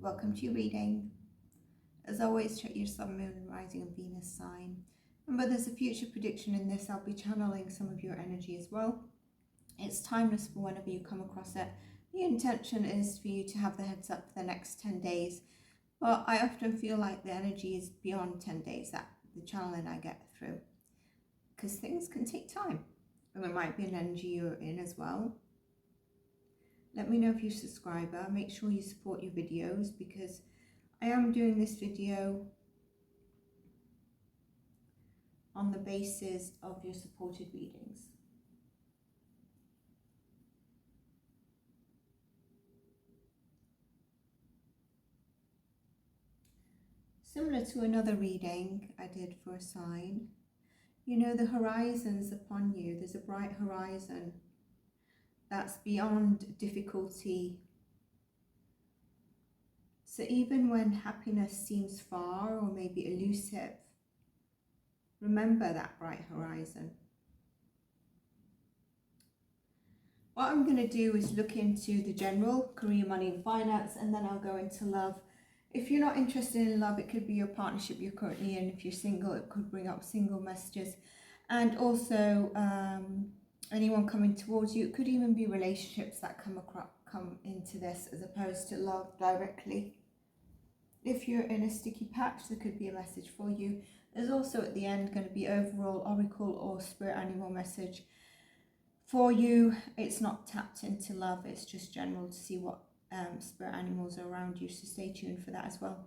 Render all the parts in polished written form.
welcome to your reading. As always, check your sun, moon and rising and Venus sign. Remember, there's a future prediction in this. I'll be channeling some of your energy as well. It's timeless for whenever you come across it. The intention is for you to have the heads up for the next 10 days. But I often feel like the energy is beyond 10 days, that the channeling I get through. Because things can take time. And there might be an energy you're in as well. Let me know if you're a subscriber. Make sure you support your videos, because I am doing this video on the basis of your supported readings. Similar to another reading I did for a sign, you know, the horizon's upon you. There's a bright horizon that's beyond difficulty. So even when happiness seems far or maybe elusive, remember that bright horizon. What I'm going to do is look into the general career, money and finance, and then I'll go into love. If you're not interested in love, it could be your partnership you're currently in. If you're single, it could bring up single messages. And also anyone coming towards you. It could even be relationships that come into this, as opposed to love directly. If you're in a sticky patch, there could be a message for you. There's also at the end going to be overall oracle or spirit animal message for you. It's not tapped into love, it's just general to see what spirit animals are around you, so stay tuned for that as well.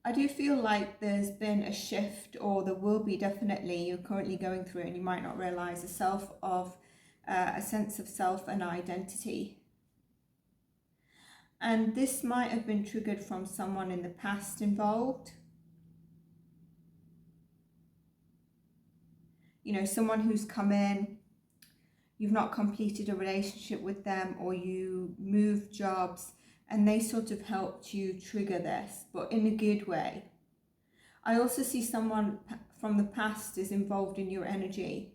I do feel like there's been a shift, or there will be definitely, you're currently going through it and you might not realise, a sense of self and identity. And this might have been triggered from someone in the past involved. You know, someone who's come in, you've not completed a relationship with them, or you moved jobs and they sort of helped you trigger this, but in a good way. I also see someone from the past is involved in your energy,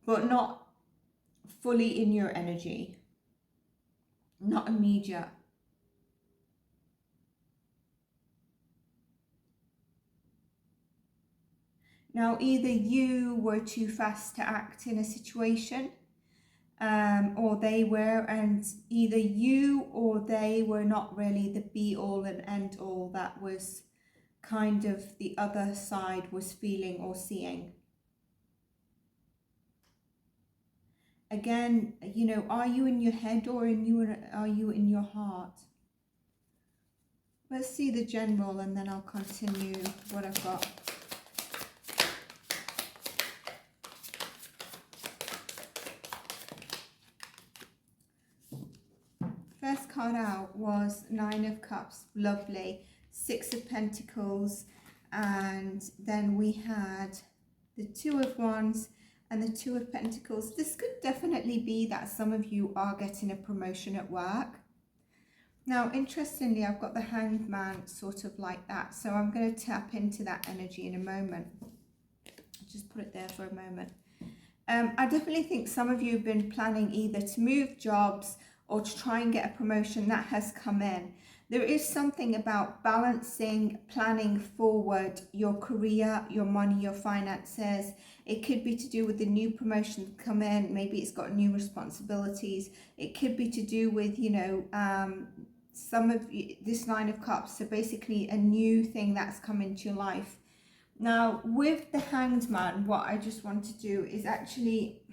but not fully in your energy, not immediate. Now, either you were too fast to act in a situation, or they were, and either you or they were not really the be-all and end-all that was kind of the other side was feeling or seeing. Again, you know, are you in your head or are you in your heart? Let's see the general and then I'll continue what I've got. First card out was Nine of Cups, lovely. Six of Pentacles, and then we had the Two of Wands and the Two of Pentacles. This could definitely be that some of you are getting a promotion at work. Now, interestingly, I've got the Hanged Man sort of like that, so I'm going to tap into that energy in a moment. Just put it there for a moment. I definitely think some of you have been planning either to move jobs or to try and get a promotion that has come in. There is something about balancing, planning forward your career, your money, your finances. It could be to do with the new promotion to come in. Maybe it's got new responsibilities. It could be to do with, you know, some of this Nine of Cups. So basically a new thing that's come into your life. Now, with the Hanged Man, what I just want to do is actually,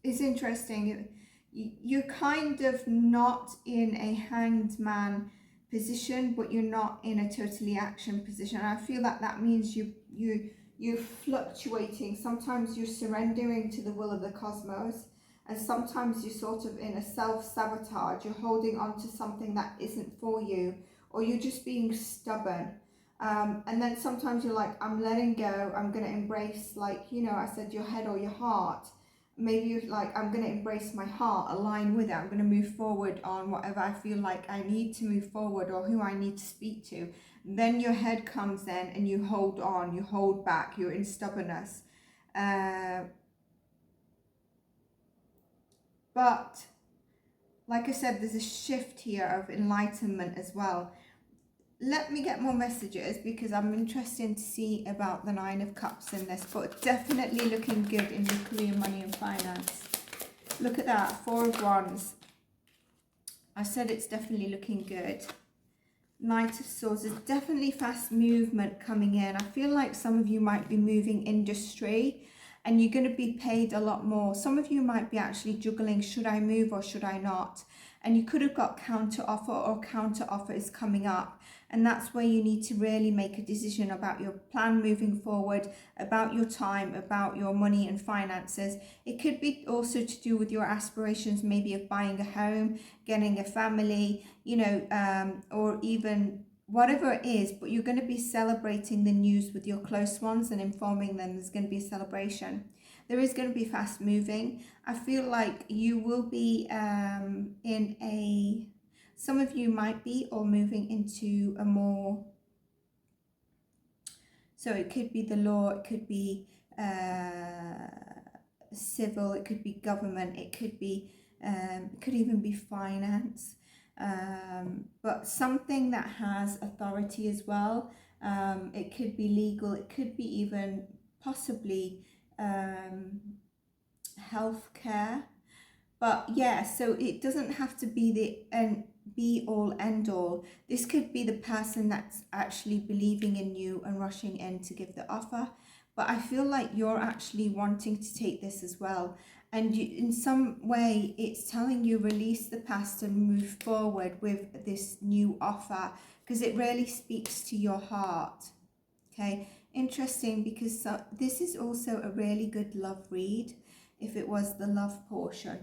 it's interesting. You're kind of not in a Hanged Man position, but you're not in a totally action position. I feel that that means you're fluctuating. Sometimes you're surrendering to the will of the cosmos, and sometimes you're sort of in a self-sabotage. You're holding on to something that isn't for you, or you're just being stubborn. And then sometimes you're like, I'm letting go. I'm going to embrace, like, you know, I said your head or your heart. Maybe you're like, I'm going to embrace my heart, align with it. I'm going to move forward on whatever I feel like I need to move forward, or who I need to speak to. Then your head comes in and you hold on, you hold back, you're in stubbornness. But like I said, there's a shift here of enlightenment as well. Let me get more messages because I'm interested to see about the Nine of Cups in this, but definitely looking good in your career, money and finance. Look at that, Four of Wands. I said it's definitely looking good. Knight of Swords, there's definitely fast movement coming in. I feel like some of you might be moving industry and you're going to be paid a lot more. Some of you might be actually juggling, should I move or should I not? And you could have got counter offer or counter offer is coming up. And that's where you need to really make a decision about your plan moving forward, about your time, about your money and finances. It could be also to do with your aspirations, maybe of buying a home, getting a family, you know, or even whatever it is, but you're going to be celebrating the news with your close ones and informing them there's going to be a celebration. There is going to be fast moving. I feel like you will be in a, some of you might be, or moving into a more, so it could be the law, it could be civil, it could be government, it could be, it could even be finance. But something that has authority as well. It could be legal, it could be even possibly healthcare. But yeah, so it doesn't have to be the be all end all. This could be the person that's actually believing in you and rushing in to give the offer. But I feel like you're actually wanting to take this as well. And you, in some way, it's telling you release the past and move forward with this new offer, because it really speaks to your heart. Okay, interesting, because this is also a really good love read if it was the love portion.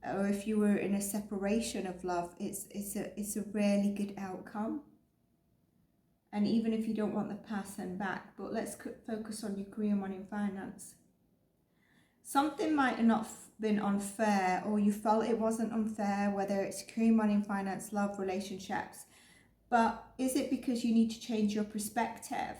Or if you were in a separation of love, it's a really good outcome. And even if you don't want the past, send back. But let's focus on your career, money and finance. Something might have not been unfair, or you felt it wasn't unfair, whether it's career, money and finance, love, relationships. But is it because you need to change your perspective?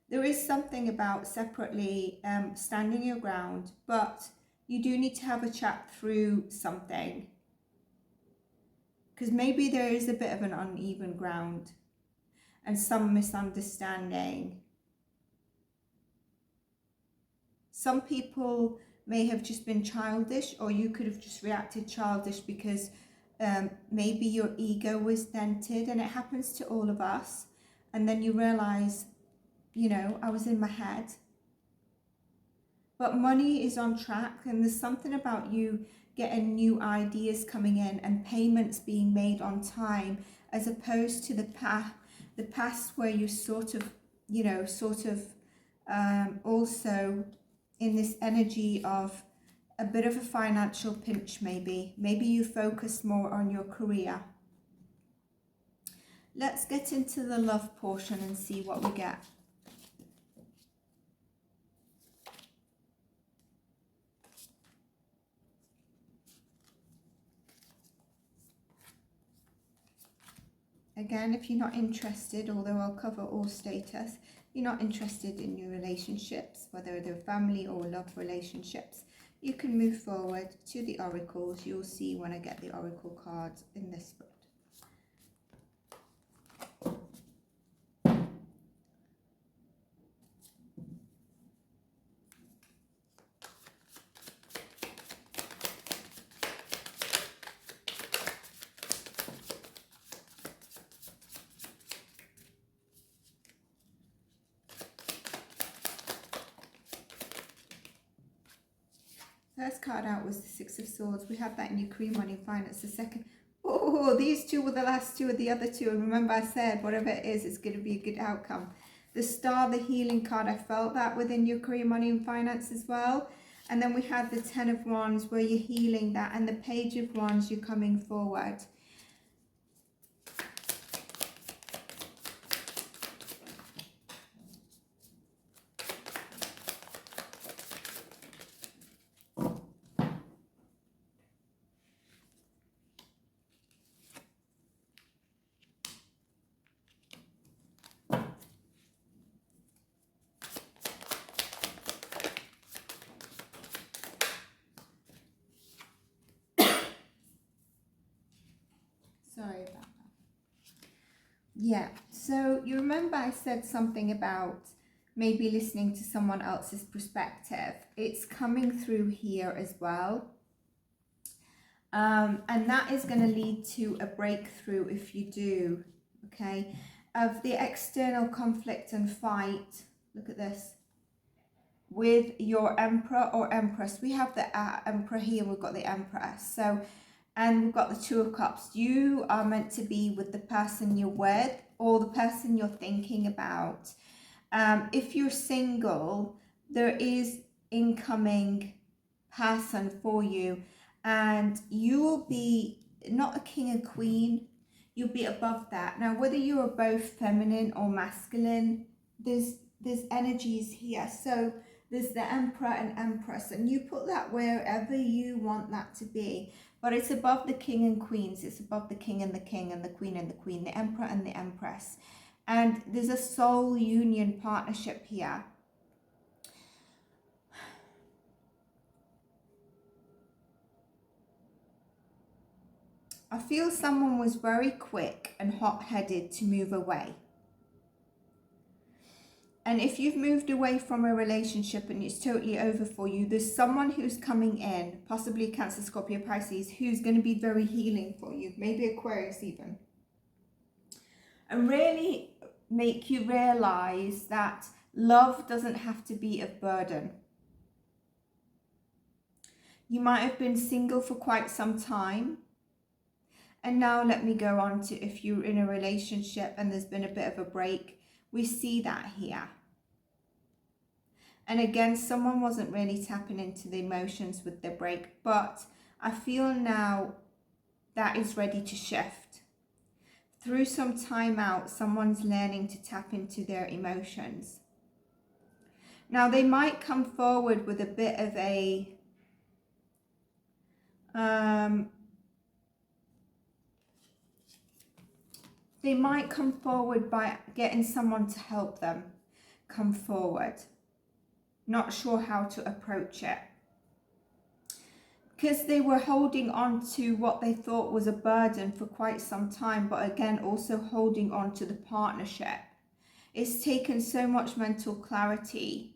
There is something about separately standing your ground, but you do need to have a chat through something. Because maybe there is a bit of an uneven ground and some misunderstanding. Some people may have just been childish, or you could have just reacted childish because maybe your ego was dented, and it happens to all of us. And then you realize, you know, I was in my head. But money is on track, and there's something about you getting new ideas coming in and payments being made on time, as opposed to the past where you sort of, you know, also in this energy of a bit of a financial pinch. Maybe you focus more on your career. Let's get into the love portion and see what we get. Again, if you're not interested, although I'll cover all status, you're not interested in your relationships, whether they're family or love relationships, you can move forward to the oracles. You'll see when I get the oracle cards in this book. First card out was the Six of Swords. We have that in your career, money and finance. The second, oh, these two were the last two of the other two. And remember I said, whatever it is, it's going to be a good outcome. The Star, the healing card, I felt that within your career, money and finance as well. And then we have the Ten of Wands where you're healing that. And the Page of Wands, you're coming forward. Yeah, so you remember I said something about maybe listening to someone else's perspective. It's coming through here as well. And that is going to lead to a breakthrough if you do, okay? Of the external conflict and fight, look at this, with your Emperor or Empress. We have the Emperor here, we've got the Empress. So, and we've got the Two of Cups. You are meant to be with the person you're with or the person you're thinking about. If you're single, there is incoming person for you, and you will be not a king and queen, you'll be above that. Now, whether you are both feminine or masculine, there's energies here. So there's the Emperor and Empress, and you put that wherever you want that to be. But it's above the king and queens. It's above the king and the king and the queen and the queen, the Emperor and the Empress. And there's a soul union partnership here. I feel someone was very quick and hot-headed to move away. And if you've moved away from a relationship and it's totally over for you, there's someone who's coming in, possibly Cancer, Scorpio, Pisces, who's going to be very healing for you, maybe Aquarius even. And really make you realize that love doesn't have to be a burden. You might have been single for quite some time. And now let me go on to if you're in a relationship and there's been a bit of a break. We see that here. And again, someone wasn't really tapping into the emotions with their break, but I feel now that is ready to shift. Through some time out, someone's learning to tap into their emotions. Now, they might come forward with a bit of a they might come forward by getting someone to help them come forward. Not sure how to approach it. Because they were holding on to what they thought was a burden for quite some time, but again, also holding on to the partnership. It's taken so much mental clarity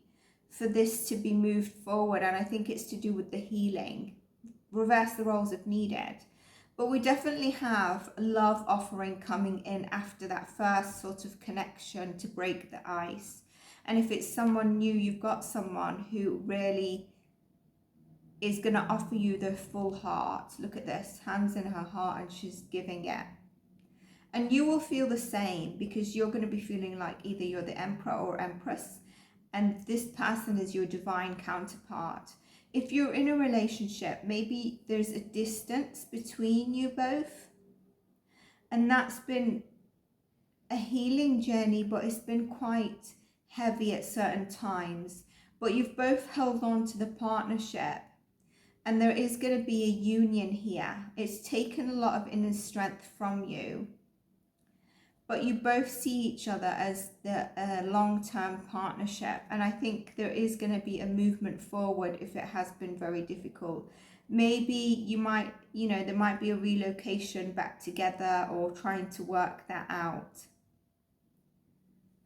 for this to be moved forward, and I think it's to do with the healing. Reverse the roles if needed. But we definitely have a love offering coming in after that first sort of connection to break the ice. And if it's someone new, you've got someone who really is going to offer you their full heart. Look at this, hands in her heart, and she's giving it. And you will feel the same, because you're going to be feeling like either you're the Emperor or Empress, and this person is your divine counterpart. If you're in a relationship, maybe there's a distance between you both, and that's been a healing journey, but it's been quite heavy at certain times. But you've both held on to the partnership, and there is going to be a union here. It's taken a lot of inner strength from you, but you both see each other as the long-term partnership. And I think there is going to be a movement forward if it has been very difficult. Maybe you might, there might be a relocation back together or trying to work that out.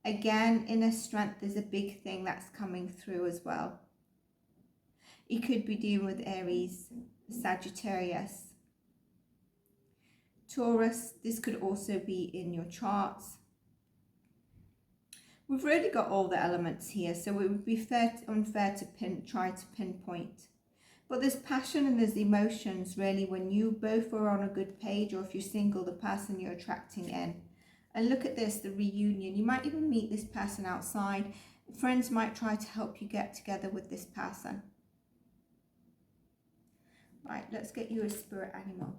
Again, inner strength is a big thing that's coming through as well. You could be dealing with Aries, Sagittarius, Taurus. This could also be in your charts. We've really got all the elements here, so it would be unfair to try to pinpoint. But there's passion and there's emotions really when you both are on a good page, or if you're single, the person you're attracting in. And look at this, the reunion. You might even meet this person outside. Friends might try to help you get together with this person. Right, let's get you a spirit animal.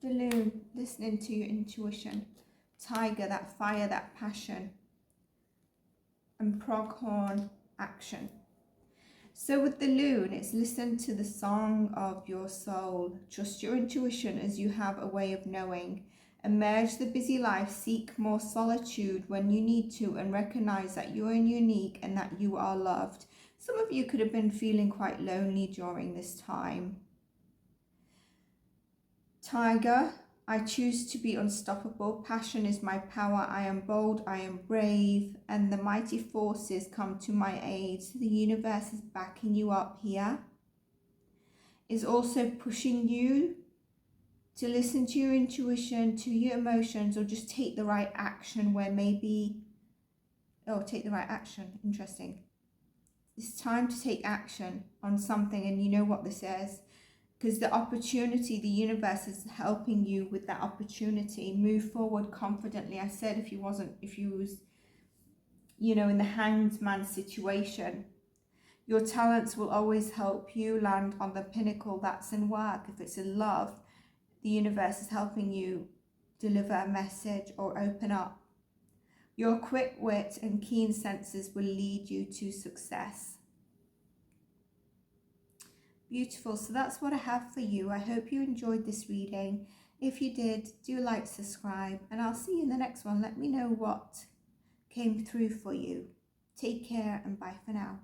The Loon, listening to your intuition. Tiger, that fire, that passion. And Pronghorn, action. So with the Loon, it's listen to the song of your soul. Trust your intuition as you have a way of knowing. Emerge the busy life, seek more solitude when you need to, and recognize that you are unique and that you are loved. Some of you could have been feeling quite lonely during this time. Tiger, I choose to be unstoppable. Passion is my power. I am bold, I am brave, and the mighty forces come to my aid. So the universe is backing you up here. Is also pushing you to listen to your intuition, to your emotions, or just take the right action where maybe, take the right action, interesting. It's time to take action on something, and you know what this is, because the opportunity, the universe is helping you with that opportunity. Move forward confidently. I said if you was, in the hanged man situation, your talents will always help you land on the pinnacle. That's in work. If it's in love, the universe is helping you deliver a message or open up. Your quick wit and keen senses will lead you to success. Beautiful. So that's what I have for you. I hope you enjoyed this reading. If you did, do like, subscribe, and I'll see you in the next one. Let me know what came through for you. Take care and bye for now.